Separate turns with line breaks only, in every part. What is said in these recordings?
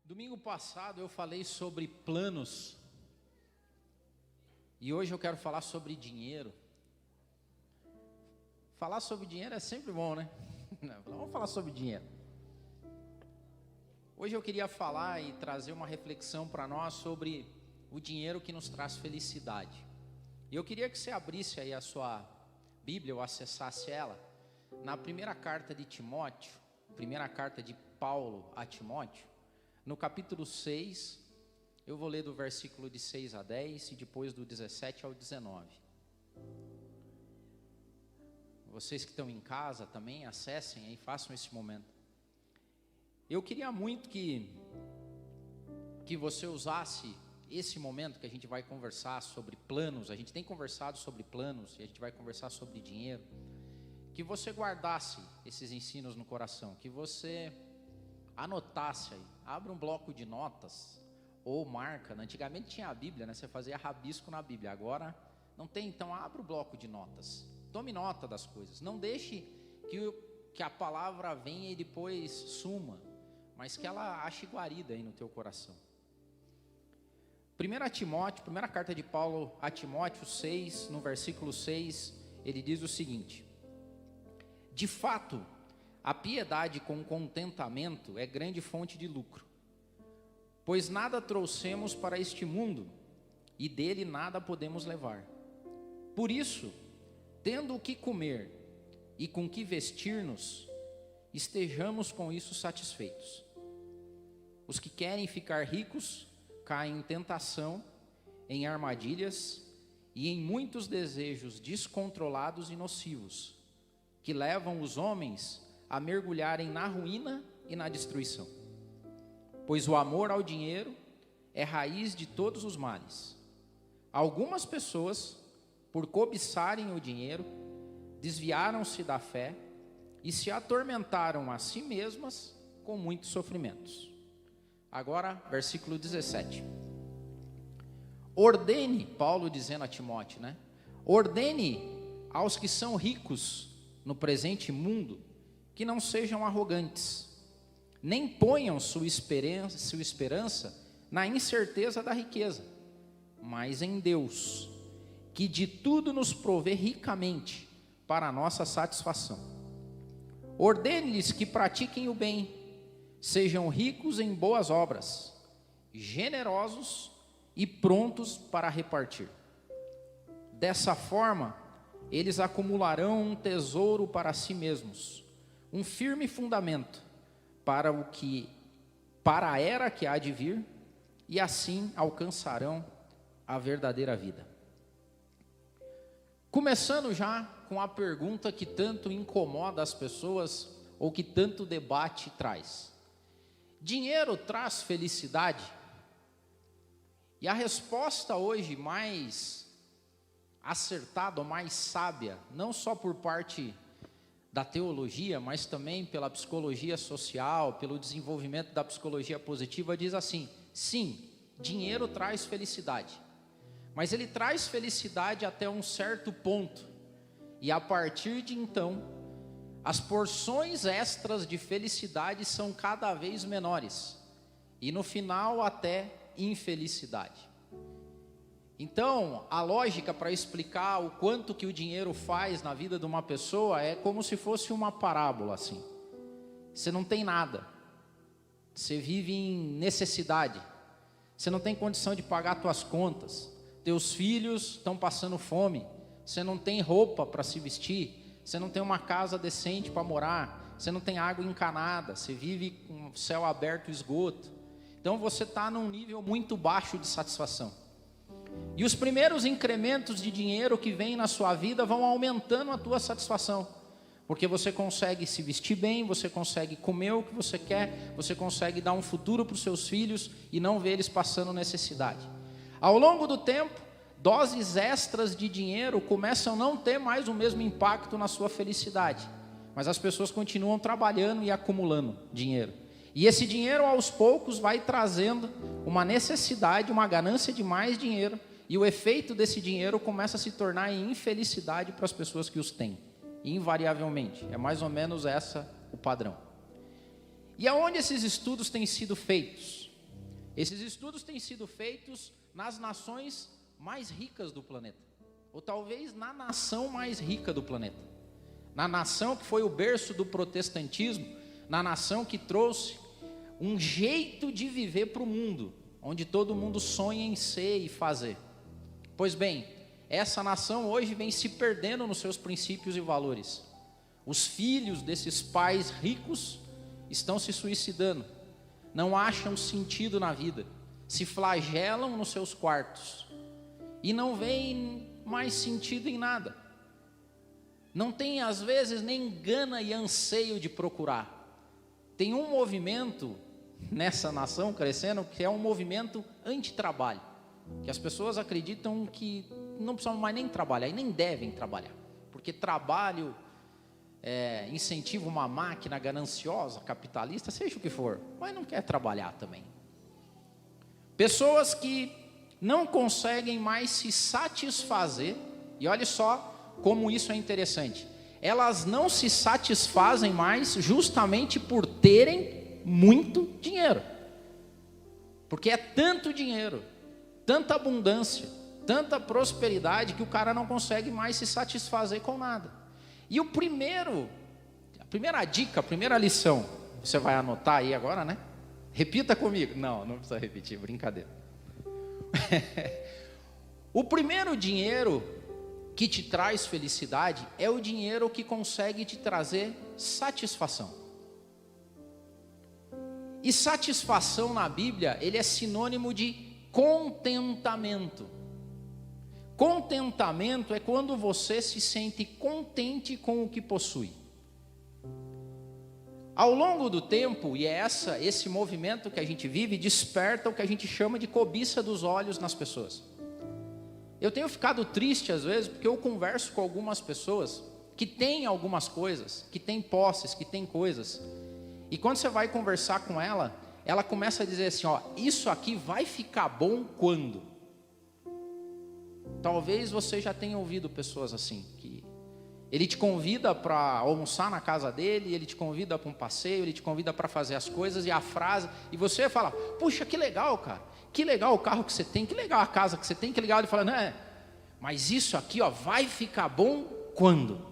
Domingo passado eu falei sobre planos e hoje eu quero falar sobre dinheiro. Falar sobre dinheiro é sempre bom, né? Vamos falar sobre dinheiro. Hoje eu queria falar e trazer uma reflexão para nós sobre o dinheiro que nos traz felicidade. E eu queria que você abrisse aí a sua Bíblia ou acessasse ela na primeira carta de Timóteo, primeira carta de Paulo a Timóteo. No capítulo 6, eu vou ler do versículo de 6 a 10 e depois do 17 ao 19. Vocês que estão em casa também, acessem e façam esse momento. Eu queria muito que você usasse esse momento que a gente vai conversar sobre planos. A gente tem conversado sobre planos e a gente vai conversar sobre dinheiro. Que você guardasse esses ensinos no coração, que você anotasse aí, abre um bloco de notas ou marca. Antigamente tinha a Bíblia, né? Você fazia rabisco na Bíblia, agora não tem, então abre o bloco de notas, tome nota das coisas, não deixe que a palavra venha e depois suma, mas que ela ache guarida aí no teu coração. 1 Timóteo, primeira carta de Paulo a Timóteo 6, no versículo 6, ele diz o seguinte: de fato, a piedade com contentamento é grande fonte de lucro, pois nada trouxemos para este mundo e dele nada podemos levar. Por isso, tendo o que comer e com que vestir-nos, estejamos com isso satisfeitos. Os que querem ficar ricos caem em tentação, em armadilhas e em muitos desejos descontrolados e nocivos, que levam os homens a mergulharem na ruína e na destruição. Pois o amor ao dinheiro é raiz de todos os males. Algumas pessoas, por cobiçarem o dinheiro, desviaram-se da fé e se atormentaram a si mesmas com muitos sofrimentos. Agora, versículo 17. Ordene, Paulo dizendo a Timóteo, né? Ordene aos que são ricos no presente mundo que não sejam arrogantes, nem ponham sua esperança na incerteza da riqueza, mas em Deus, que de tudo nos provê ricamente para a nossa satisfação. Ordene-lhes que pratiquem o bem, sejam ricos em boas obras, generosos e prontos para repartir. Dessa forma, eles acumularão um tesouro para si mesmos, um firme fundamento para a era que há de vir, e assim alcançarão a verdadeira vida. Começando já com a pergunta que tanto incomoda as pessoas ou que tanto debate traz: dinheiro traz felicidade? E a resposta hoje mais acertada, mais sábia, não só por parte da teologia, mas também pela psicologia social, pelo desenvolvimento da psicologia positiva, diz assim: sim, dinheiro traz felicidade, mas ele traz felicidade até um certo ponto, e a partir de então, as porções extras de felicidade são cada vez menores, e no final até infelicidade. Então, a lógica para explicar o quanto que o dinheiro faz na vida de uma pessoa é como se fosse uma parábola assim. Você não tem nada, você vive em necessidade, você não tem condição de pagar suas contas, teus filhos estão passando fome, você não tem roupa para se vestir, você não tem uma casa decente para morar, você não tem água encanada, você vive com céu aberto e esgoto. Então você está num nível muito baixo de satisfação. E os primeiros incrementos de dinheiro que vêm na sua vida vão aumentando a tua satisfação, porque você consegue se vestir bem, você consegue comer o que você quer, você consegue dar um futuro para os seus filhos e não ver eles passando necessidade. Ao longo do tempo, doses extras de dinheiro começam a não ter mais o mesmo impacto na sua felicidade, mas as pessoas continuam trabalhando e acumulando dinheiro. E esse dinheiro aos poucos vai trazendo uma necessidade, uma ganância de mais dinheiro, e o efeito desse dinheiro começa a se tornar em infelicidade para as pessoas que os têm, invariavelmente. É mais ou menos essa o padrão. E aonde esses estudos têm sido feitos? Esses estudos têm sido feitos nas nações mais ricas do planeta, ou talvez na nação mais rica do planeta, na nação que foi o berço do protestantismo, na nação que trouxe um jeito de viver para o mundo, onde todo mundo sonha em ser e fazer. Pois bem, essa nação hoje vem se perdendo nos seus princípios e valores. Os filhos desses pais ricos estão se suicidando, não acham sentido na vida, se flagelam nos seus quartos e não veem mais sentido em nada. Não tem às vezes nem gana e anseio de procurar. Tem um movimento nessa nação crescendo que é um movimento anti-trabalho, que as pessoas acreditam que não precisam mais nem trabalhar e nem devem trabalhar, porque trabalho incentiva uma máquina gananciosa, capitalista, seja o que for, mas não quer trabalhar também. Pessoas que não conseguem mais se satisfazer, e olha só como isso é interessante, elas não se satisfazem mais justamente por terem muito dinheiro, porque é tanto dinheiro, tanta abundância, tanta prosperidade, que o cara não consegue mais se satisfazer com nada. E a primeira dica, a primeira lição, você vai anotar aí agora, né? Repita comigo. Não precisa repetir, brincadeira. O primeiro dinheiro que te traz felicidade é o dinheiro que consegue te trazer satisfação. E satisfação na Bíblia, ele é sinônimo de contentamento. Contentamento é quando você se sente contente com o que possui. Ao longo do tempo, e é esse movimento que a gente vive, desperta o que a gente chama de cobiça dos olhos nas pessoas. Eu tenho ficado triste às vezes, porque eu converso com algumas pessoas que têm algumas coisas, que têm posses, que têm coisas, e quando você vai conversar com ela, ela começa a dizer assim, ó, isso aqui vai ficar bom quando? Talvez você já tenha ouvido pessoas assim, que ele te convida para almoçar na casa dele, ele te convida para um passeio, ele te convida para fazer as coisas, e a frase, e você fala, puxa, que legal, cara, que legal o carro que você tem, que legal a casa que você tem, que legal. Ele fala, não, mas isso aqui, ó, vai ficar bom quando?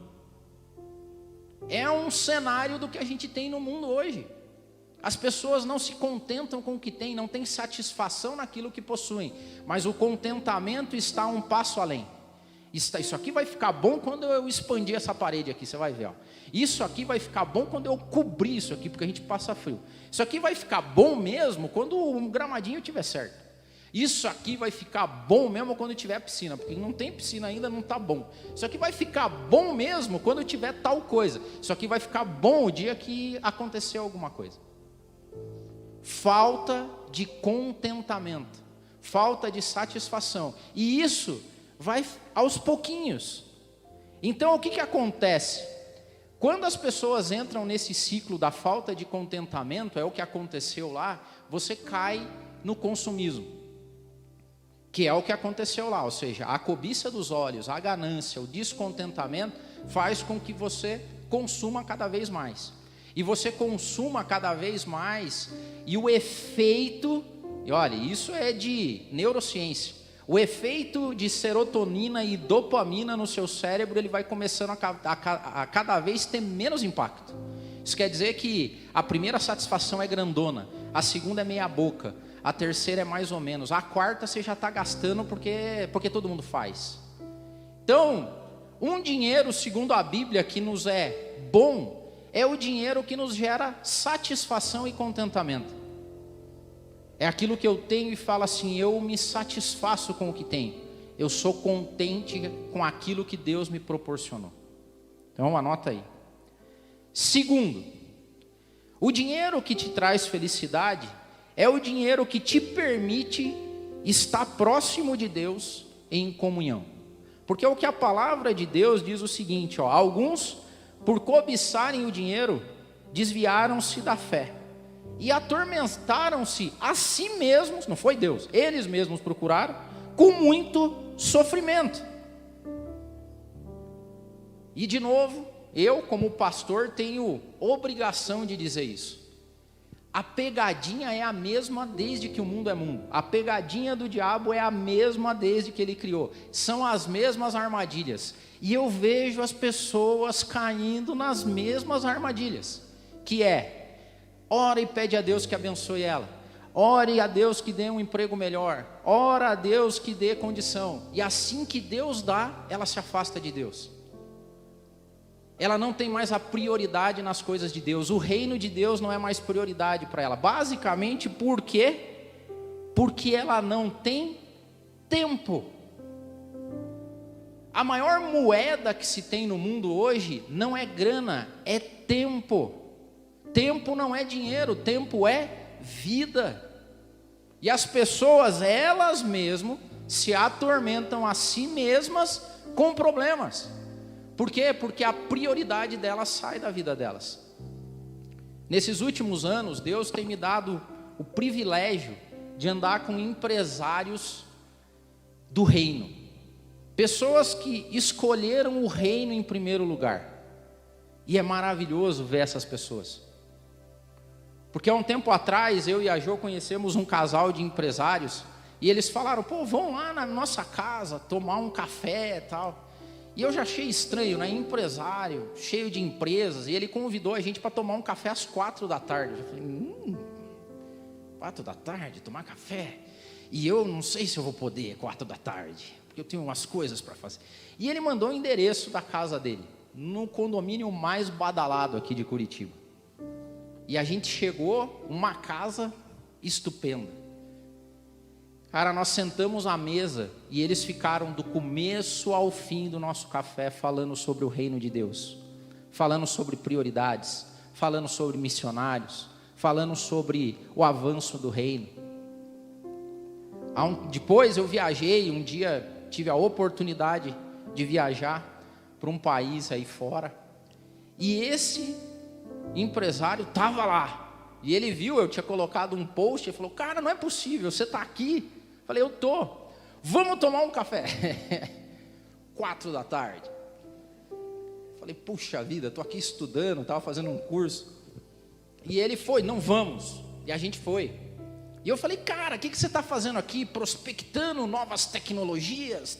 É um cenário do que a gente tem no mundo hoje. As pessoas não se contentam com o que têm, não têm satisfação naquilo que possuem, mas o contentamento está um passo além. Isso aqui vai ficar bom quando eu expandir essa parede aqui, você vai ver, ó. Isso aqui vai ficar bom quando eu cobrir isso aqui, porque a gente passa frio. Isso aqui vai ficar bom mesmo quando o gramadinho estiver certo. Isso aqui vai ficar bom mesmo quando tiver piscina, porque não tem piscina ainda, não está bom. Isso aqui vai ficar bom mesmo quando tiver tal coisa. Isso aqui vai ficar bom o dia que acontecer alguma coisa. Falta de contentamento, falta de satisfação, e isso vai aos pouquinhos. Então o que acontece? Quando as pessoas entram nesse ciclo da falta de contentamento, é o que aconteceu lá, você cai no consumismo, que é o que aconteceu lá, ou seja, a cobiça dos olhos, a ganância, o descontentamento faz com que você consuma cada vez mais. E você consuma cada vez mais, e o efeito, e olha, isso é de neurociência, o efeito de serotonina e dopamina no seu cérebro, ele vai começando a cada vez ter menos impacto. Isso quer dizer que a primeira satisfação é grandona, a segunda é meia boca, a terceira é mais ou menos, a quarta você já está gastando porque todo mundo faz. Então, um dinheiro, segundo a Bíblia, que nos é bom, é o dinheiro que nos gera satisfação e contentamento. É aquilo que eu tenho e falo assim, eu me satisfaço com o que tenho. Eu sou contente com aquilo que Deus me proporcionou. Então anota aí. Segundo, o dinheiro que te traz felicidade é o dinheiro que te permite estar próximo de Deus em comunhão. Porque é o que a palavra de Deus diz o seguinte, ó, alguns, por cobiçarem o dinheiro, desviaram-se da fé e atormentaram-se a si mesmos, não foi Deus, eles mesmos procuraram, com muito sofrimento. E de novo, eu como pastor tenho obrigação de dizer isso. A pegadinha é a mesma desde que o mundo é mundo. A pegadinha do diabo é a mesma desde que ele criou. São as mesmas armadilhas. E eu vejo as pessoas caindo nas mesmas armadilhas. Que é, ora e pede a Deus que abençoe ela. Ore a Deus que dê um emprego melhor. Ora a Deus que dê condição. E assim que Deus dá, ela se afasta de Deus. Ela não tem mais a prioridade nas coisas de Deus. O reino de Deus não é mais prioridade para ela. Basicamente, por quê? Porque ela não tem tempo. A maior moeda que se tem no mundo hoje não é grana, é tempo. Tempo não é dinheiro, tempo é vida. E as pessoas, elas mesmas, se atormentam a si mesmas com problemas. Por quê? Porque a prioridade delas sai da vida delas. Nesses últimos anos, Deus tem me dado o privilégio de andar com empresários do reino. Pessoas que escolheram o reino em primeiro lugar. E é maravilhoso ver essas pessoas. Porque há um tempo atrás, eu e a Jo conhecemos um casal de empresários. E eles falaram, pô, vão lá na nossa casa tomar um café e tal. E eu já achei estranho, né? Empresário, cheio de empresas. E ele convidou a gente para tomar um café às 4 da tarde. Eu falei, 4 da tarde, tomar café? E eu não sei se eu vou poder 4 da tarde, porque eu tenho umas coisas para fazer. E ele mandou o endereço da casa dele, no condomínio mais badalado aqui de Curitiba. E a gente chegou, uma casa estupenda. Cara, nós sentamos à mesa e eles ficaram do começo ao fim do nosso café falando sobre o reino de Deus, falando sobre prioridades, falando sobre missionários, falando sobre o avanço do reino. Depois eu viajei, um dia tive a oportunidade de viajar para um país aí fora, e esse empresário estava lá, e ele viu, eu tinha colocado um post, ele falou, cara, não é possível, você está aqui? Falei, eu tô. Vamos tomar um café. 4 da tarde. Falei, puxa vida, estou aqui estudando, estava fazendo um curso. E ele foi, não vamos. E a gente foi. E eu falei, cara, o que você está fazendo aqui? Prospectando novas tecnologias?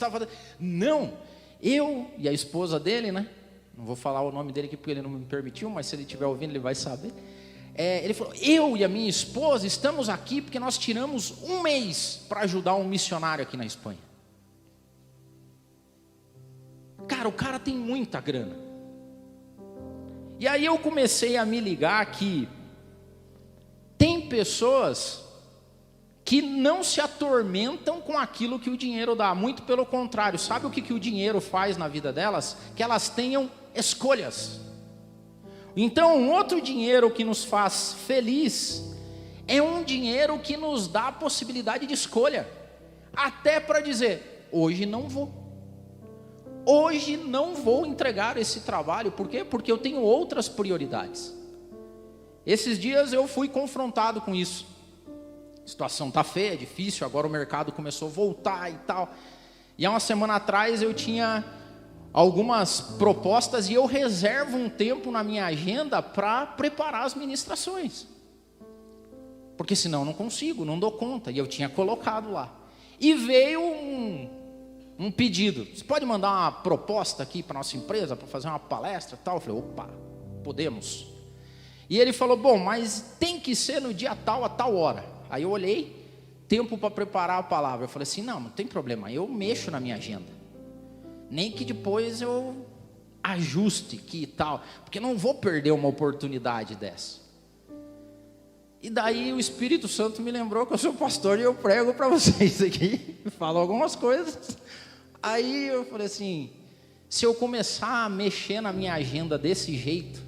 Não, eu e a esposa dele, né? Não vou falar o nome dele aqui porque ele não me permitiu, mas se ele estiver ouvindo ele vai saber. Ele falou, eu e a minha esposa estamos aqui porque nós tiramos um mês para ajudar um missionário aqui na Espanha. Cara, o cara tem muita grana. E aí eu comecei a me ligar que tem pessoas que não se atormentam com aquilo que o dinheiro dá. Muito pelo contrário, sabe o que o dinheiro faz na vida delas? Que elas tenham escolhas. Então, um outro dinheiro que nos faz feliz é um dinheiro que nos dá a possibilidade de escolha. Até para dizer, hoje não vou. Hoje não vou entregar esse trabalho. Por quê? Porque eu tenho outras prioridades. Esses dias eu fui confrontado com isso. A situação está feia, é difícil, agora o mercado começou a voltar e tal. E há uma semana atrás eu tinha algumas propostas e eu reservo um tempo na minha agenda para preparar as ministrações. Porque senão eu não consigo, não dou conta. E eu tinha colocado lá. E veio um pedido. Você pode mandar uma proposta aqui para nossa empresa, para fazer uma palestra e tal? Eu falei, opa, podemos. E ele falou, bom, mas tem que ser no dia tal, a tal hora. Aí eu olhei, tempo para preparar a palavra. Eu falei assim, não tem problema, eu mexo na minha agenda. Nem que depois eu ajuste que e tal, porque não vou perder uma oportunidade dessa. E daí o Espírito Santo me lembrou que eu sou pastor e eu prego para vocês aqui, falo algumas coisas. Aí eu falei assim, se eu começar a mexer na minha agenda desse jeito,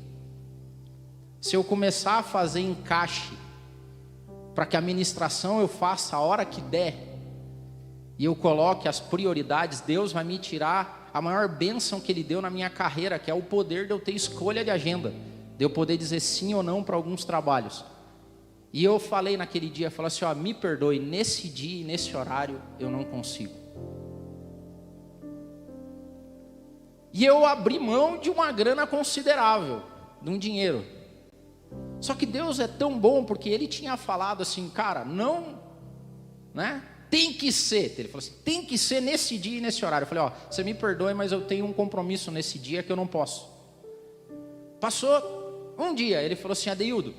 se eu começar a fazer encaixe, para que a ministração eu faça a hora que der, e eu coloque as prioridades, Deus vai me tirar a maior bênção que Ele deu na minha carreira, que é o poder de eu ter escolha de agenda, de eu poder dizer sim ou não para alguns trabalhos. E eu falei naquele dia, falei assim, me perdoe, nesse dia e nesse horário eu não consigo. E eu abri mão de uma grana considerável, de um dinheiro. Só que Deus é tão bom, porque Ele tinha falado assim, cara, não, né? Tem que ser. Ele falou assim, tem que ser nesse dia e nesse horário. Eu falei, ó, você me perdoe, mas eu tenho um compromisso nesse dia que eu não posso. Passou um dia, ele falou assim, Adeildo,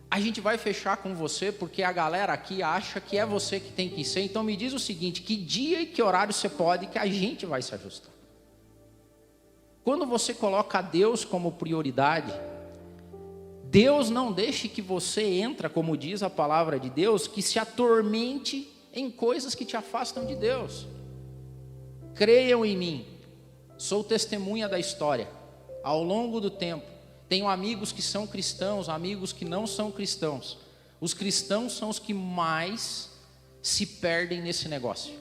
a gente vai fechar com você, porque a galera aqui acha que é você que tem que ser, então me diz o seguinte, que dia e que horário você pode, que a gente vai se ajustar. Quando você coloca Deus como prioridade, Deus não deixe que você entre, como diz a palavra de Deus, que se atormente em coisas que te afastam de Deus. Creiam em mim, sou testemunha da história, ao longo do tempo, tenho amigos que são cristãos, amigos que não são cristãos. Os cristãos são os que mais se perdem nesse negócio.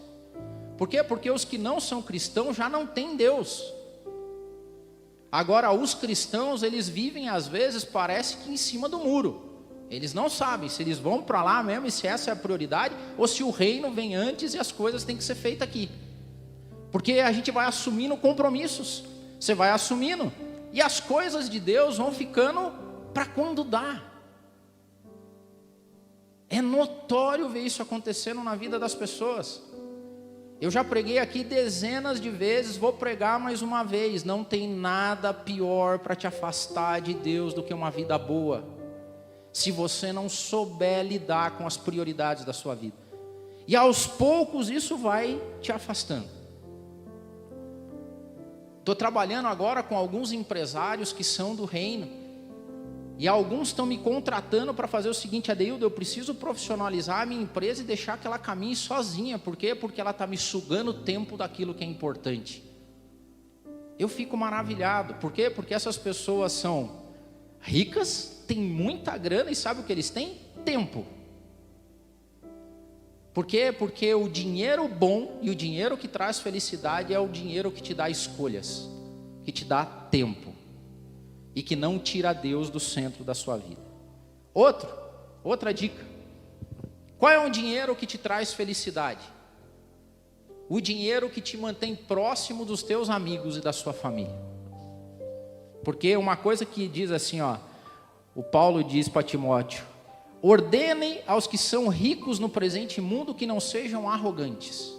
Por quê? Porque os que não são cristãos já não têm Deus. Agora, os cristãos, eles vivem às vezes, parece que em cima do muro. Eles não sabem se eles vão para lá mesmo e se essa é a prioridade, ou se o reino vem antes e as coisas têm que ser feitas aqui. Porque a gente vai assumindo compromissos, você vai assumindo, e as coisas de Deus vão ficando para quando dá. É notório ver isso acontecendo na vida das pessoas. Eu já preguei aqui dezenas de vezes, vou pregar mais uma vez. Não tem nada pior para te afastar de Deus do que uma vida boa, se você não souber lidar com as prioridades da sua vida. E aos poucos isso vai te afastando. Estou trabalhando agora com alguns empresários que são do reino, e alguns estão me contratando para fazer o seguinte, Adeildo, eu preciso profissionalizar a minha empresa e deixar que ela caminhe sozinha. Por quê? Porque ela está me sugando o tempo daquilo que é importante. Eu fico maravilhado. Por quê? Porque essas pessoas são ricas, têm muita grana e sabe o que eles têm? Tempo. Por quê? Porque o dinheiro bom e o dinheiro que traz felicidade é o dinheiro que te dá escolhas, que te dá tempo e que não tira Deus do centro da sua vida. Outra dica. Qual é o dinheiro que te traz felicidade? O dinheiro que te mantém próximo dos teus amigos e da sua família. Porque uma coisa que diz assim, ó, o Paulo diz para Timóteo, ordenem aos que são ricos no presente mundo que não sejam arrogantes.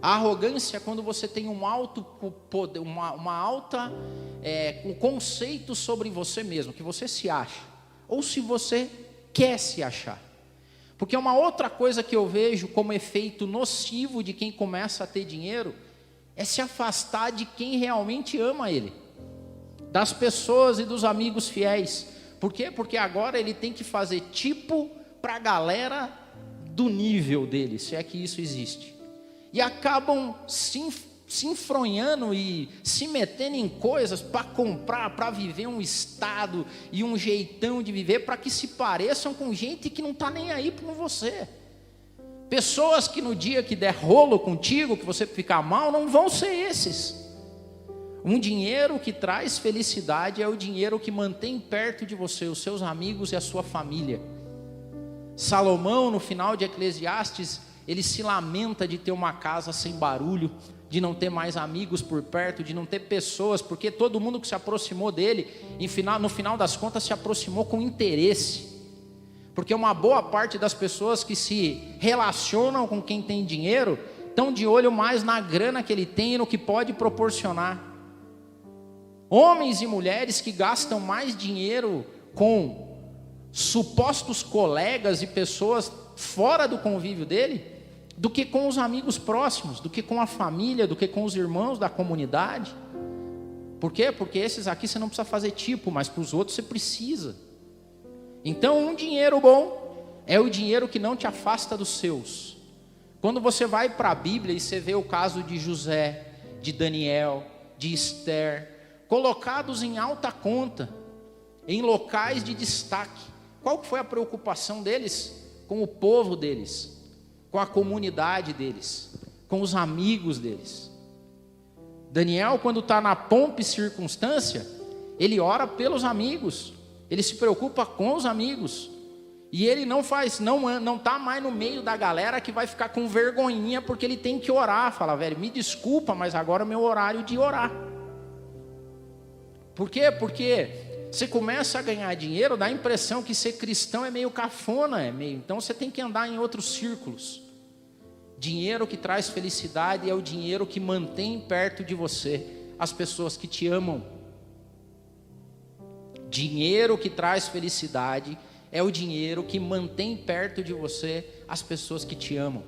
A arrogância é quando você tem um alto poder, um conceito sobre você mesmo, que você se acha, ou se você quer se achar. Porque uma outra coisa que eu vejo como efeito nocivo de quem começa a ter dinheiro, é se afastar de quem realmente ama ele, das pessoas e dos amigos fiéis. Por quê? Porque agora ele tem que fazer tipo para a galera do nível dele, se é que isso existe. E acabam se enfronhando e se metendo em coisas para comprar, para viver um estado e um jeitão de viver, para que se pareçam com gente que não está nem aí com você. Pessoas que no dia que der rolo contigo, que você ficar mal, não vão ser esses. Um dinheiro que traz felicidade é o dinheiro que mantém perto de você os seus amigos e a sua família. Salomão, no final de Eclesiastes, ele se lamenta de ter uma casa sem barulho, de não ter mais amigos por perto, de não ter pessoas, porque todo mundo que se aproximou dele, no final das contas, se aproximou com interesse. Porque uma boa parte das pessoas que se relacionam com quem tem dinheiro, estão de olho mais na grana que ele tem e no que pode proporcionar. Homens e mulheres que gastam mais dinheiro com supostos colegas e pessoas fora do convívio dele, do que com os amigos próximos, do que com a família, do que com os irmãos da comunidade. Por quê? Porque esses aqui você não precisa fazer tipo, mas para os outros você precisa. Então um dinheiro bom é o dinheiro que não te afasta dos seus. Quando você vai para a Bíblia e você vê o caso de José, de Daniel, de Esther, colocados em alta conta, em locais de destaque, qual que foi a preocupação deles? Com o povo deles, com a comunidade deles, com os amigos deles. Daniel, quando está na pompa e circunstância, ele ora pelos amigos, ele se preocupa com os amigos, e ele não está mais no meio da galera que vai ficar com vergonhinha porque ele tem que orar. Fala, velho, me desculpa, mas agora é meu horário de orar. Por quê? Porque Você começa a ganhar dinheiro, dá a impressão que ser cristão é meio cafona, então você tem que andar em outros círculos. Dinheiro que traz felicidade é o dinheiro que mantém perto de você as pessoas que te amam. Dinheiro que traz felicidade é o dinheiro que mantém perto de você as pessoas que te amam,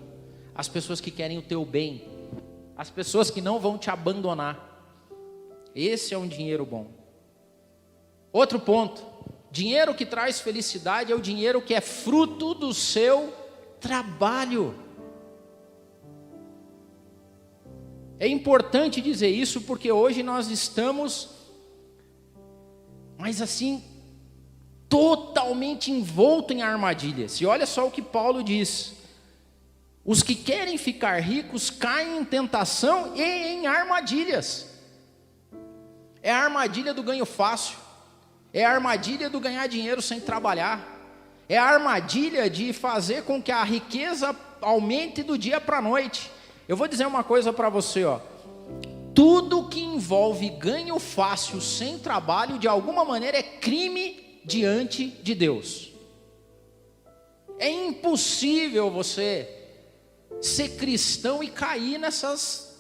as pessoas que querem o teu bem, as pessoas que não vão te abandonar. Esse é um dinheiro bom. Outro ponto, dinheiro que traz felicidade é o dinheiro que é fruto do seu trabalho. É importante dizer isso porque hoje nós estamos, mas assim, totalmente envolto em armadilhas. E olha só o que Paulo diz: os que querem ficar ricos caem em tentação e em armadilhas. É a armadilha do ganho fácil, é a armadilha do ganhar dinheiro sem trabalhar, é a armadilha de fazer com que a riqueza aumente do dia para a noite. Eu vou dizer uma coisa para você, ó. Tudo que envolve ganho fácil sem trabalho, de alguma maneira é crime diante de Deus. É impossível você ser cristão e cair nessas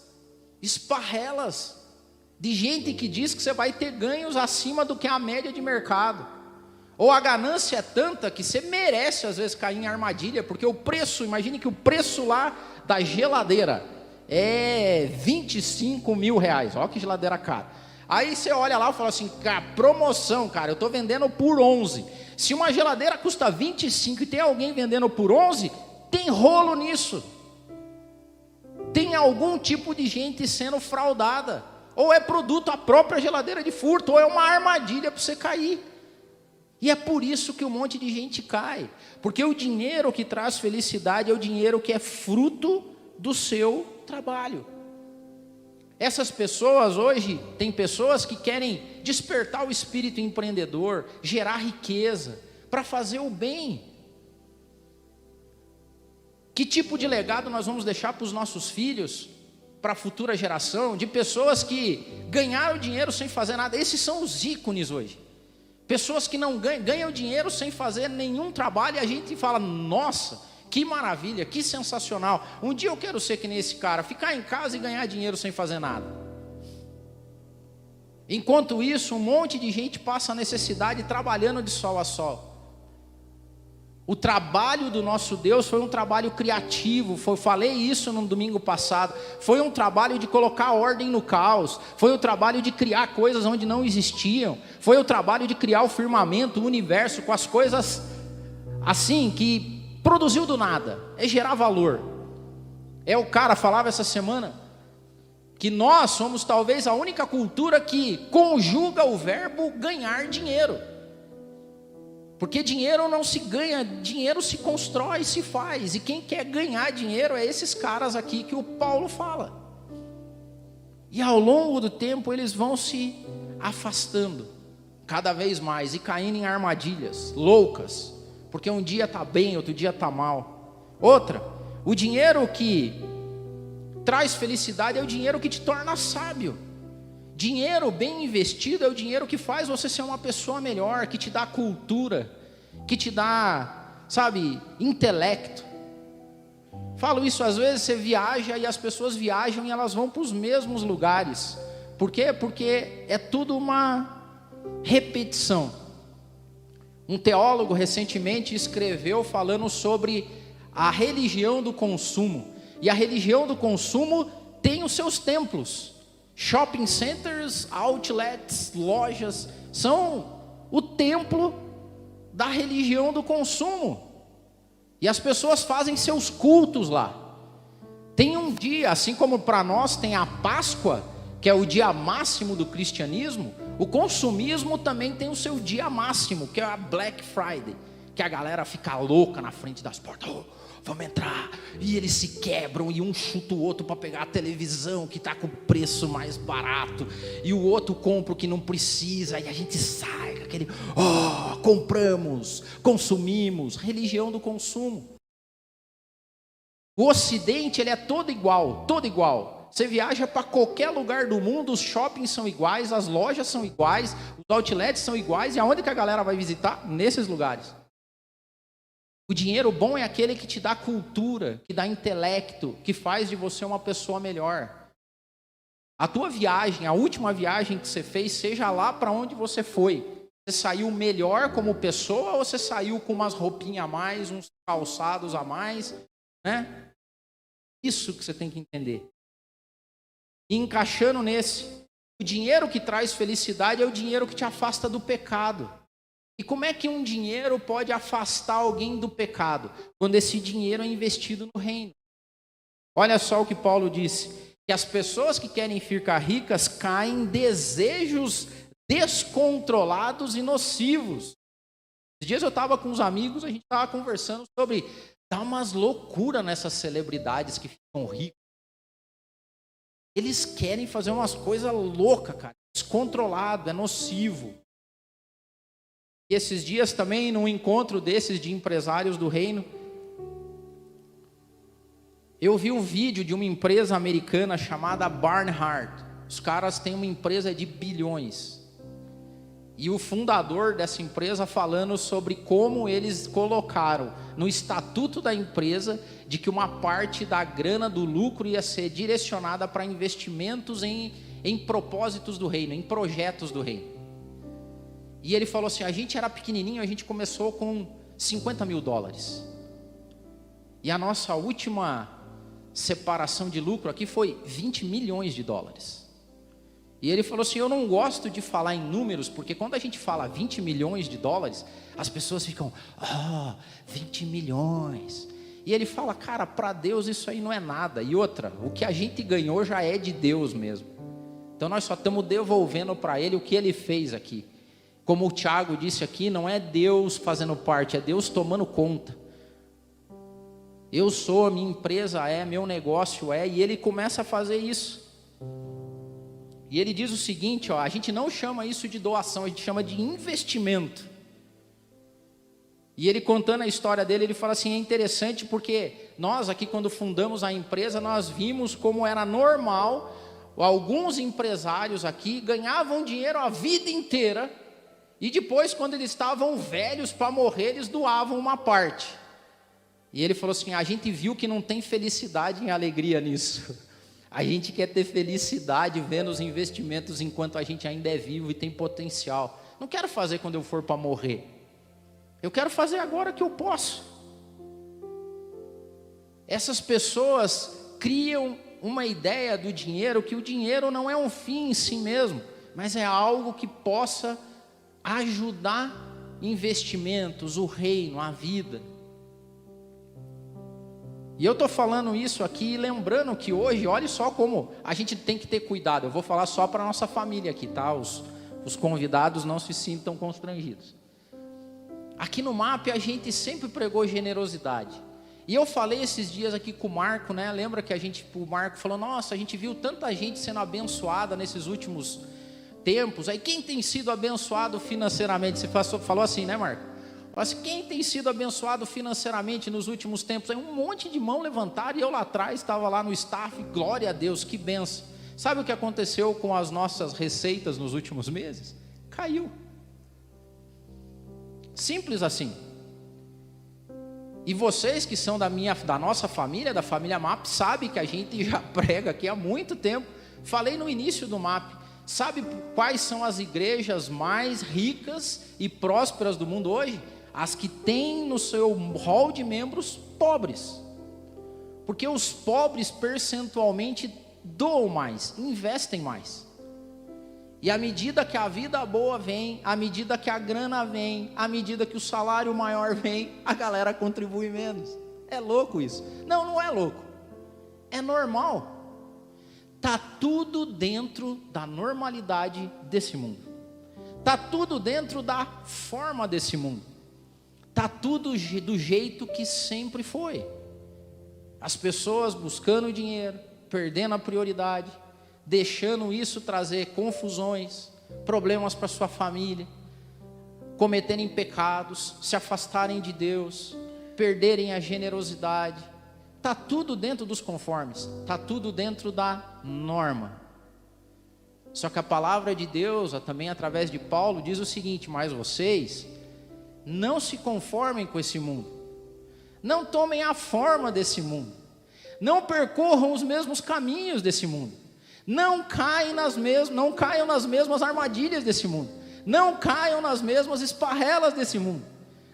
esparrelas de gente que diz que você vai ter ganhos acima do que a média de mercado. Ou a ganância é tanta que você merece às vezes cair em armadilha, porque o preço, imagine que o preço lá da geladeira é 25 mil reais, olha que geladeira cara. Aí você olha lá e fala assim, cara, promoção, cara, eu estou vendendo por 11. Se uma geladeira custa 25 e tem alguém vendendo por 11, tem rolo nisso. Tem algum tipo de gente sendo fraudada. Ou é produto, a própria geladeira de furto, ou é uma armadilha para você cair. E é por isso que um monte de gente cai. Porque o dinheiro que traz felicidade é o dinheiro que é fruto do seu trabalho. Essas pessoas hoje, tem pessoas que querem despertar o espírito empreendedor, gerar riqueza, para fazer o bem. Que tipo de legado nós vamos deixar para os nossos filhos, para a futura geração, de pessoas que ganharam dinheiro sem fazer nada? Esses são os ícones hoje. Pessoas que não ganham dinheiro sem fazer nenhum trabalho, e a gente fala, nossa, que maravilha, que sensacional. Um dia eu quero ser que nem esse cara, ficar em casa e ganhar dinheiro sem fazer nada. Enquanto isso, um monte de gente passa a necessidade trabalhando de sol a sol. O trabalho do nosso Deus foi um trabalho criativo, falei isso no domingo passado, foi um trabalho de colocar ordem no caos, foi o trabalho de criar coisas onde não existiam, foi o trabalho de criar o firmamento, o universo, com as coisas assim, que produziu do nada, é gerar valor. O cara falava essa semana, que nós somos talvez a única cultura que conjuga o verbo ganhar dinheiro. Porque dinheiro não se ganha, dinheiro se constrói, se faz. E quem quer ganhar dinheiro é esses caras aqui que o Paulo fala. E ao longo do tempo eles vão se afastando cada vez mais e caindo em armadilhas loucas. Porque um dia está bem, outro dia está mal. Outra, o dinheiro que traz felicidade é o dinheiro que te torna sábio. Dinheiro bem investido é o dinheiro que faz você ser uma pessoa melhor, que te dá cultura, que te dá, sabe, intelecto. Falo isso às vezes, você viaja e as pessoas viajam e elas vão para os mesmos lugares. Por quê? Porque é tudo uma repetição. Um teólogo recentemente escreveu falando sobre a religião do consumo. E a religião do consumo tem os seus templos. Shopping centers, outlets, lojas, são o templo da religião do consumo. E as pessoas fazem seus cultos lá. Tem um dia, assim como para nós tem a Páscoa, que é o dia máximo do cristianismo, o consumismo também tem o seu dia máximo, que é a Black Friday, que a galera fica louca na frente das portas. Vamos entrar, e eles se quebram, e um chuta o outro para pegar a televisão que está com o preço mais barato, e o outro compra o que não precisa, e a gente sai com aquele, compramos, consumimos, religião do consumo. O Ocidente, ele é todo igual, Você viaja para qualquer lugar do mundo, os shoppings são iguais, as lojas são iguais, os outlets são iguais, e aonde que a galera vai visitar? Nesses lugares. O dinheiro bom é aquele que te dá cultura, que dá intelecto, que faz de você uma pessoa melhor. A tua viagem, a última viagem que você fez, seja lá para onde você foi. Você saiu melhor como pessoa ou você saiu com umas roupinhas a mais, uns calçados a mais, né? Isso que você tem que entender. E encaixando nesse, o dinheiro que traz felicidade é o dinheiro que te afasta do pecado. E como é que um dinheiro pode afastar alguém do pecado? Quando esse dinheiro é investido no reino. Olha só o que Paulo disse, que as pessoas que querem ficar ricas caem em desejos descontrolados e nocivos. Esses dias eu estava com uns amigos, a gente estava conversando sobre dar umas loucuras nessas celebridades que ficam ricas. Eles querem fazer umas coisas loucas, cara. Descontrolado, é nocivo. E esses dias também, num encontro desses de empresários do reino, eu vi um vídeo de uma empresa americana chamada Barnhart. Os caras têm uma empresa de bilhões. E o fundador dessa empresa falando sobre como eles colocaram no estatuto da empresa de que uma parte da grana do lucro ia ser direcionada para investimentos em propósitos do reino, em projetos do reino. E ele falou assim, a gente era pequenininho, a gente começou com $50 mil. E a nossa última separação de lucro aqui foi $20 milhões. E ele falou assim, eu não gosto de falar em números, porque quando a gente fala $20 milhões, as pessoas ficam, 20 milhões. E ele fala, cara, para Deus isso aí não é nada. E outra, o que a gente ganhou já é de Deus mesmo. Então nós só estamos devolvendo para Ele o que Ele fez aqui. Como o Tiago disse aqui, não é Deus fazendo parte, é Deus tomando conta. Eu sou, minha empresa é, meu negócio é, e Ele começa a fazer isso. E ele diz o seguinte, a gente não chama isso de doação, a gente chama de investimento. E ele contando a história dele, ele fala assim, é interessante porque nós aqui quando fundamos a empresa, nós vimos como era normal, alguns empresários aqui ganhavam dinheiro a vida inteira, e depois quando eles estavam velhos para morrer, eles doavam uma parte. E ele falou assim, a gente viu que não tem felicidade e alegria nisso. A gente quer ter felicidade vendo os investimentos enquanto a gente ainda é vivo e tem potencial. Não quero fazer quando eu for para morrer. Eu quero fazer agora que eu posso. Essas pessoas criam uma ideia do dinheiro, que o dinheiro não é um fim em si mesmo, mas é algo que possa ajudar investimentos, o reino, a vida. E eu estou falando isso aqui, lembrando que hoje, olha só como a gente tem que ter cuidado. Eu vou falar só para a nossa família aqui, tá? Os convidados não se sintam constrangidos. Aqui no MAP a gente sempre pregou generosidade. E eu falei esses dias aqui com o Marco, né? Lembra que o Marco falou, nossa, a gente viu tanta gente sendo abençoada nesses últimos tempos. Aí quem tem sido abençoado financeiramente? Você falou assim, né, Marco? Mas quem tem sido abençoado financeiramente nos últimos tempos? Aí um monte de mão levantaram e eu lá atrás estava lá no staff, glória a Deus, que benção. Sabe o que aconteceu com as nossas receitas nos últimos meses? Caiu. Simples assim. E vocês que são da nossa família, da família MAP, sabem que a gente já prega aqui há muito tempo. Falei no início do MAP. Sabe quais são as igrejas mais ricas e prósperas do mundo hoje? As que têm no seu hall de membros pobres. Porque os pobres percentualmente doam mais, investem mais. E à medida que a vida boa vem, à medida que a grana vem, à medida que o salário maior vem, a galera contribui menos. É louco isso? Não, não é louco. É normal. Está tudo dentro da normalidade desse mundo. Está tudo dentro da forma desse mundo. Está tudo do jeito que sempre foi. As pessoas buscando dinheiro, perdendo a prioridade, deixando isso trazer confusões, problemas para sua família, cometerem pecados, se afastarem de Deus, perderem a generosidade, Está tudo dentro dos conformes, está tudo dentro da norma. Só que a palavra de Deus, também através de Paulo, diz o seguinte: mas vocês não se conformem com esse mundo, não tomem a forma desse mundo, não percorram os mesmos caminhos desse mundo, não caiam nas mesmas armadilhas desse mundo, não caiam nas mesmas esparrelas desse mundo,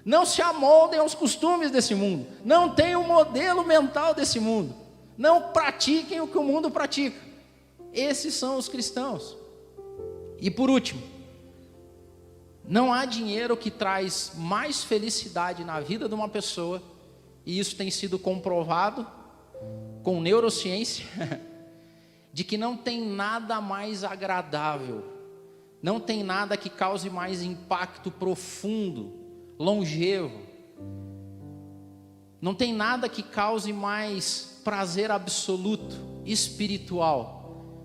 não se amoldem aos costumes desse mundo, não tenham o modelo mental desse mundo, não pratiquem o que o mundo pratica. Esses são os cristãos. E por último, não há dinheiro que traz mais felicidade na vida de uma pessoa, e isso tem sido comprovado com neurociência, de que não tem nada mais agradável, não tem nada que cause mais impacto profundo, longevo, não tem nada que cause mais prazer absoluto, espiritual,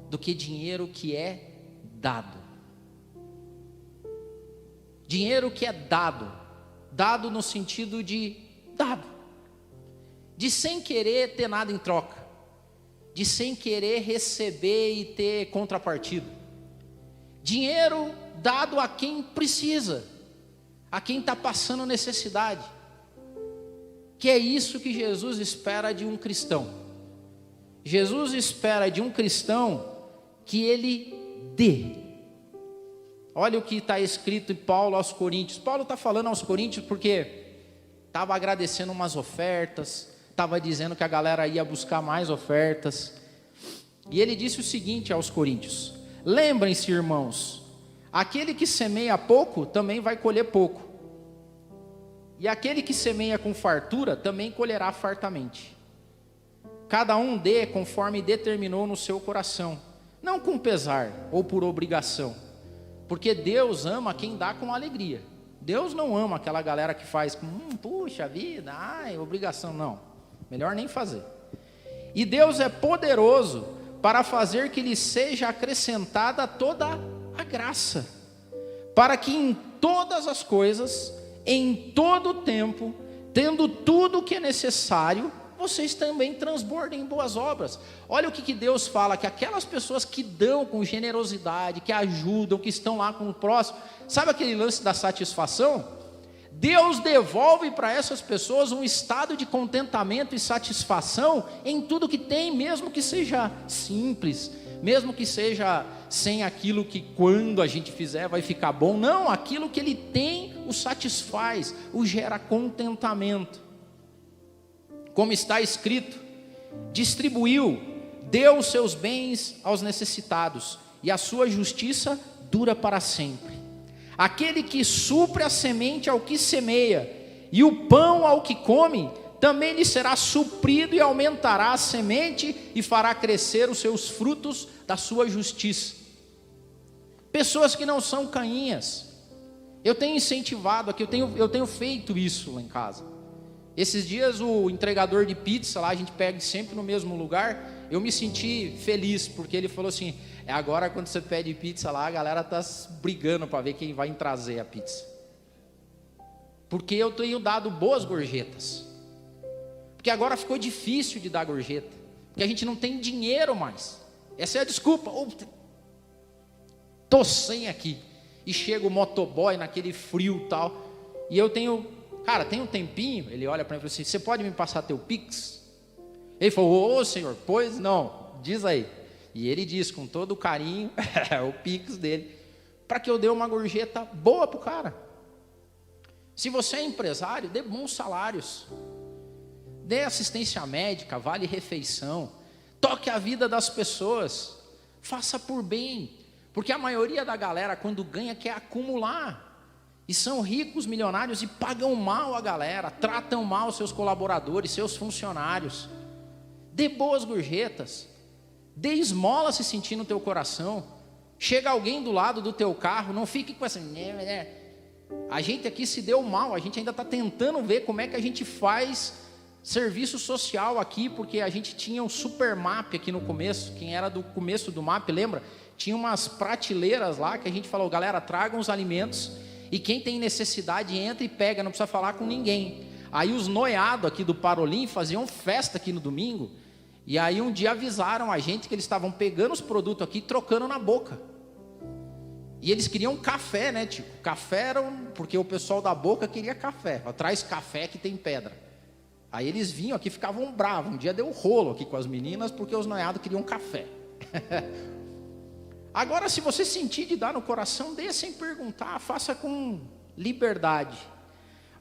do que dinheiro que é dado. Dinheiro que é dado, dado no sentido de dado, de sem querer ter nada em troca, de sem querer receber e ter contrapartida. Dinheiro dado a quem precisa, a quem está passando necessidade, que é isso que Jesus espera de um cristão. Jesus espera de um cristão que ele dê. Olha o que está escrito em Paulo aos Coríntios. Paulo está falando aos Coríntios porque estava agradecendo umas ofertas, estava dizendo que a galera ia buscar mais ofertas, e ele disse o seguinte aos Coríntios: lembrem-se, irmãos, aquele que semeia pouco também vai colher pouco, e aquele que semeia com fartura também colherá fartamente. Cada um dê conforme determinou no seu coração, não com pesar ou por obrigação, porque Deus ama quem dá com alegria. Deus não ama aquela galera que faz com puxa vida, obrigação. Não, melhor nem fazer. E Deus é poderoso para fazer que lhe seja acrescentada toda a graça, para que em todas as coisas, em todo o tempo, tendo tudo o que é necessário, vocês também transbordem em boas obras. Olha o que Deus fala, que aquelas pessoas que dão com generosidade, que ajudam, que estão lá com o próximo, sabe aquele lance da satisfação? Deus devolve para essas pessoas um estado de contentamento e satisfação em tudo que tem, mesmo que seja simples, mesmo que seja sem aquilo que quando a gente fizer vai ficar bom. Não, aquilo que ele tem o satisfaz, o gera contentamento. Como está escrito, distribuiu, deu os seus bens aos necessitados, e a sua justiça dura para sempre. Aquele que supre a semente ao que semeia, e o pão ao que come, também lhe será suprido, e aumentará a semente, e fará crescer os seus frutos da sua justiça. Pessoas que não são cainhas, eu tenho incentivado aqui, eu tenho feito isso lá em casa. Esses dias o entregador de pizza lá, a gente pega sempre no mesmo lugar, eu me senti feliz, porque ele falou assim, agora quando você pede pizza lá, a galera está brigando para ver quem vai trazer a pizza. Porque eu tenho dado boas gorjetas. Porque agora ficou difícil de dar gorjeta, porque a gente não tem dinheiro mais. Essa é a desculpa. Tô sem aqui. E chega o motoboy naquele frio e tal, e eu tenho... Cara, tem um tempinho, ele olha para mim e fala assim, você pode me passar teu Pix? Ele falou, senhor, pois não, diz aí. E ele diz com todo o carinho, o Pix dele, para que eu dê uma gorjeta boa para o cara. Se você é empresário, dê bons salários, dê assistência médica, vale refeição, toque a vida das pessoas, faça por bem, porque a maioria da galera quando ganha quer acumular. E são ricos, milionários, e pagam mal a galera, tratam mal seus colaboradores, seus funcionários. Dê boas gorjetas, dê esmola se sentir no teu coração. Chega alguém do lado do teu carro, não fique com essa... A gente aqui se deu mal, a gente ainda está tentando ver como é que a gente faz serviço social aqui, porque a gente tinha um super map aqui no começo, quem era do começo do map, lembra? Tinha umas prateleiras lá que a gente falou, galera, tragam os alimentos, e quem tem necessidade entra e pega, não precisa falar com ninguém. Aí os noiados aqui do Parolim faziam festa aqui no domingo. E aí um dia avisaram a gente que eles estavam pegando os produtos aqui e trocando na boca. E eles queriam café, né, tipo? Café era porque o pessoal da boca queria café. Traz café que tem pedra. Aí eles vinham aqui e ficavam bravos. Um dia deu rolo aqui com as meninas porque os noiados queriam café. Agora, se você sentir de dar no coração, dê sem perguntar, faça com liberdade.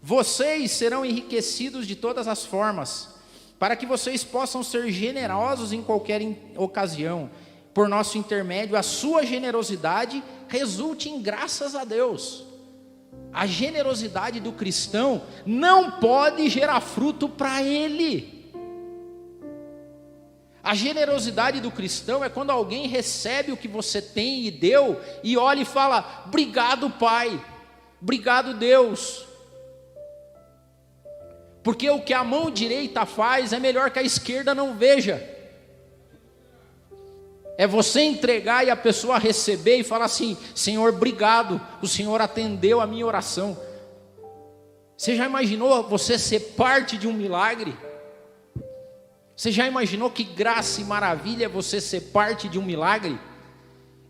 Vocês serão enriquecidos de todas as formas, para que vocês possam ser generosos em qualquer ocasião. Por nosso intermédio, a sua generosidade resulte em graças a Deus. A generosidade do cristão não pode gerar fruto para ele. A generosidade do cristão é quando alguém recebe o que você tem e deu, e olha e fala: obrigado, Pai, obrigado, Deus. Porque o que a mão direita faz é melhor que a esquerda não veja. É você entregar e a pessoa receber e falar assim: Senhor, obrigado, o Senhor atendeu a minha oração. Você já imaginou você ser parte de um milagre? Você já imaginou que graça e maravilha é você ser parte de um milagre?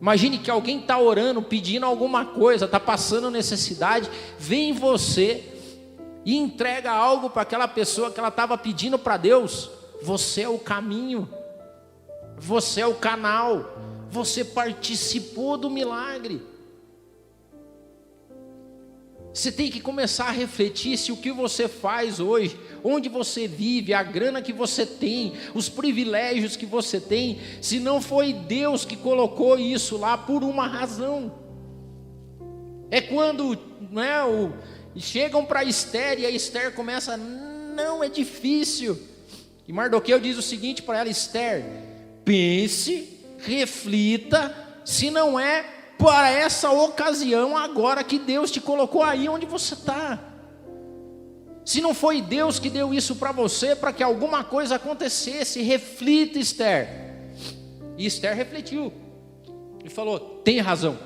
Imagine que alguém está orando, pedindo alguma coisa, está passando necessidade, vem você e entrega algo para aquela pessoa que ela estava pedindo para Deus. Você é o caminho, você é o canal, você participou do milagre. Você tem que começar a refletir se o que você faz hoje, onde você vive, a grana que você tem, os privilégios que você tem, se não foi Deus que colocou isso lá por uma razão. É quando, né, chegam para Esther e a Esther começa: não, é difícil. E Mardoqueu diz o seguinte para ela: Esther, pense, reflita, se não é para essa ocasião agora que Deus te colocou aí onde você está. Se não foi Deus que deu isso para você, para que alguma coisa acontecesse, reflita, Esther. E Esther refletiu e falou: tem razão,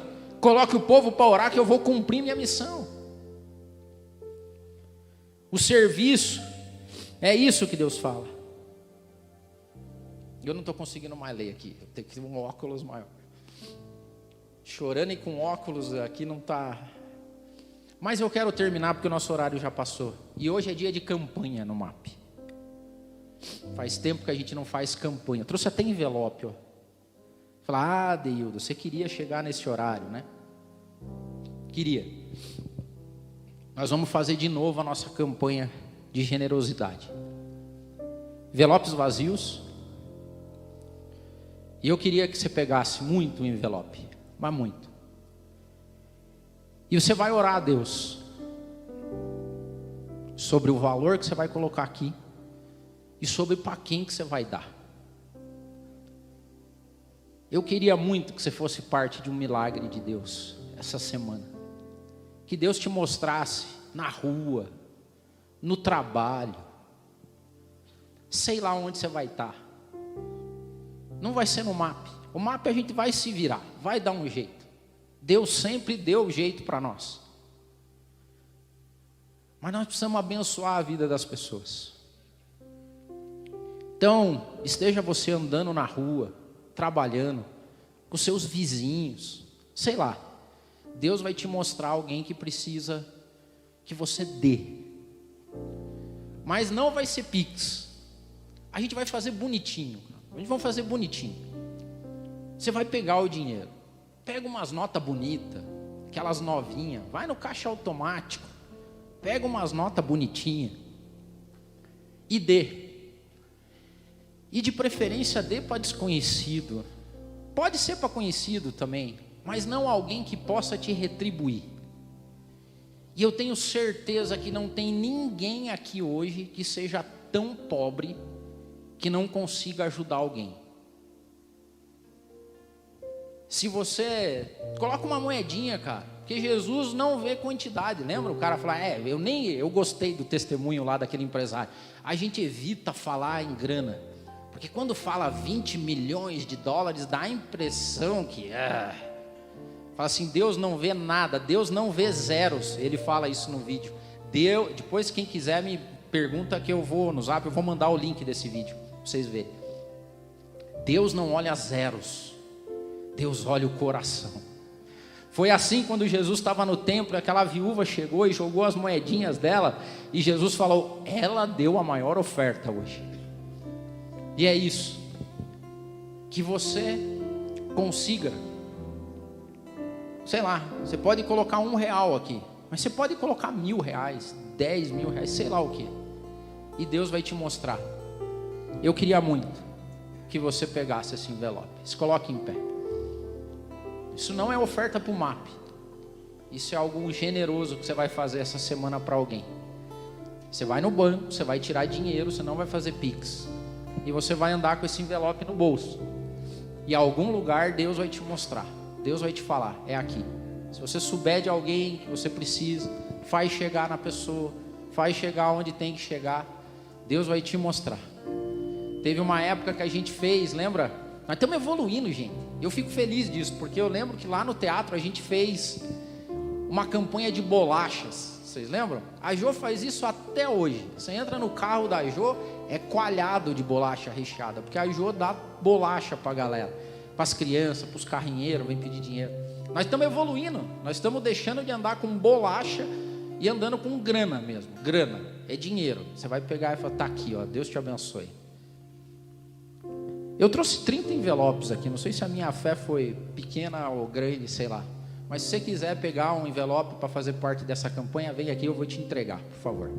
coloque o povo para orar que eu vou cumprir minha missão. O serviço, é isso que Deus fala. Eu não estou conseguindo mais ler aqui, eu tenho que ter um óculos maior. Chorando e com óculos aqui não está. Mas eu quero terminar porque o nosso horário já passou. E hoje é dia de campanha no MAP. Faz tempo que a gente não faz campanha. Trouxe até envelope, ó. Falar: Deildo, você queria chegar nesse horário, né? Queria. Nós vamos fazer de novo a nossa campanha de generosidade. Envelopes vazios. E eu queria que você pegasse muito o envelope, mas muito. E você vai orar a Deus sobre o valor que você vai colocar aqui e sobre para quem que você vai dar. Eu queria muito que você fosse parte de um milagre de Deus essa semana. Que Deus te mostrasse na rua, no trabalho, sei lá onde você vai estar. Não vai ser no MAP. O MAP a gente vai se virar, vai dar um jeito. Deus sempre deu jeito para nós. Mas nós precisamos abençoar a vida das pessoas. Então, esteja você andando na rua, trabalhando, com seus vizinhos, sei lá. Deus vai te mostrar alguém que precisa que você dê. Mas não vai ser Pix. A gente vai fazer bonitinho. A gente vai fazer bonitinho. Você vai pegar o dinheiro. Pega umas notas bonitas, aquelas novinhas. Vai no caixa automático. Pega umas notas bonitinhas. E dê. E de preferência dê para desconhecido. Pode ser para conhecido também, mas não alguém que possa te retribuir. E eu tenho certeza que não tem ninguém aqui hoje que seja tão pobre que não consiga ajudar alguém. Se você coloca uma moedinha, cara, porque Jesus não vê quantidade. Lembra? O cara fala: eu gostei do testemunho lá daquele empresário. A gente evita falar em grana, porque quando fala 20 milhões de dólares, dá a impressão que fala assim: Deus não vê nada, Deus não vê zeros. Ele fala isso no vídeo. Depois, quem quiser me pergunta que eu vou no Zap, eu vou mandar o link desse vídeo para vocês verem. Deus não olha zeros, Deus olha o coração. Foi assim quando Jesus estava no templo, aquela viúva chegou e jogou as moedinhas dela, e Jesus falou: ela deu a maior oferta hoje. E é isso, que você consiga, sei lá, você pode colocar R$1 aqui, mas você pode colocar R$1.000, R$10.000, sei lá o que, e Deus vai te mostrar. Eu queria muito que você pegasse esse envelope, se coloque em pé. Isso não é oferta para o MAP, isso é algo generoso que você vai fazer essa semana para alguém. Você vai no banco, você vai tirar dinheiro, você não vai fazer Pix, e você vai andar com esse envelope no bolso, e em algum lugar Deus vai te mostrar, Deus vai te falar: é aqui. Se você souber de alguém que você precisa, faz chegar na pessoa, faz chegar onde tem que chegar, Deus vai te mostrar. Teve uma época que a gente fez, lembra? Nós estamos evoluindo, gente. Eu fico feliz disso, porque eu lembro que lá no teatro a gente fez uma campanha de bolachas. Vocês lembram? A Jô faz isso até hoje. Você entra no carro da Jô, é coalhado de bolacha recheada, porque a Jô dá bolacha para a galera, para as crianças, para os carrinheiros, vem pedir dinheiro. Nós estamos evoluindo, nós estamos deixando de andar com bolacha e andando com grana mesmo. Grana é dinheiro. Você vai pegar e falar: tá aqui, ó, Deus te abençoe. Eu trouxe 30 envelopes aqui, não sei se a minha fé foi pequena ou grande, sei lá. Mas se você quiser pegar um envelope para fazer parte dessa campanha, vem aqui, eu vou te entregar, por favor.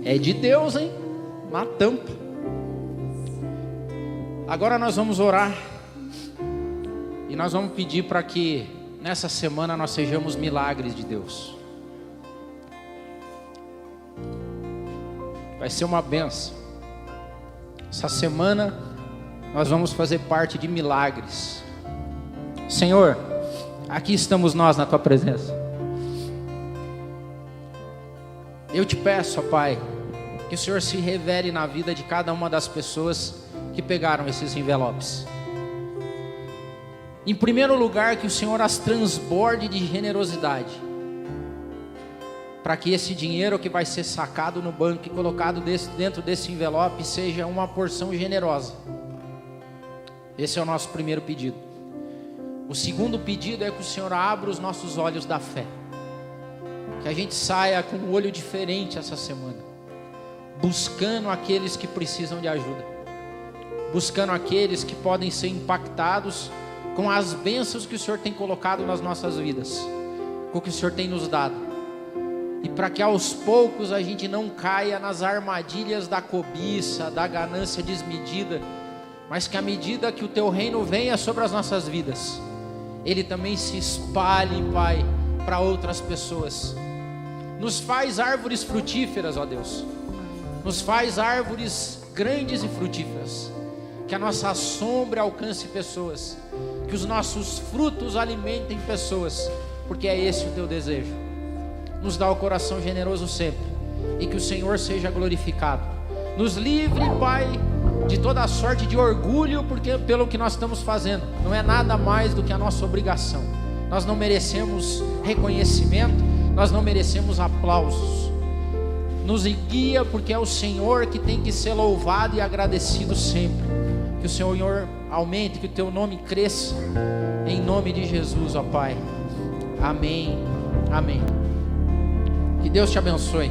É de Deus, hein? Na tampa. Agora nós vamos orar. E nós vamos pedir para que nessa semana nós sejamos milagres de Deus. Vai ser uma benção. Essa semana nós vamos fazer parte de milagres. Senhor, aqui estamos nós na Tua presença. Eu te peço, ó Pai, que o Senhor se revele na vida de cada uma das pessoas que pegaram esses envelopes. Em primeiro lugar, que o Senhor as transborde de generosidade, para que esse dinheiro que vai ser sacado no banco e colocado dentro desse envelope seja uma porção generosa. Esse é o nosso primeiro pedido. O segundo pedido é que o Senhor abra os nossos olhos da fé, que a gente saia com um olho diferente essa semana, buscando aqueles que precisam de ajuda, buscando aqueles que podem ser impactados com as bênçãos que o Senhor tem colocado nas nossas vidas, com o que o Senhor tem nos dado, e para que aos poucos a gente não caia nas armadilhas da cobiça, da ganância desmedida, mas que à medida que o Teu reino venha sobre as nossas vidas, ele também se espalhe, Pai, para outras pessoas. Nos faz árvores frutíferas, ó Deus, nos faz árvores grandes e frutíferas, que a nossa sombra alcance pessoas, que os nossos frutos alimentem pessoas, porque é esse o Teu desejo. Nos dá o coração generoso sempre, e que o Senhor seja glorificado. Nos livre, Pai, de toda a sorte de orgulho, porque pelo que nós estamos fazendo, não é nada mais do que a nossa obrigação. Nós não merecemos reconhecimento, nós não merecemos aplausos. Nos guia, porque é o Senhor que tem que ser louvado e agradecido sempre. Que o Senhor aumente, que o Teu nome cresça, em nome de Jesus, ó Pai. Amém, amém. Que Deus te abençoe.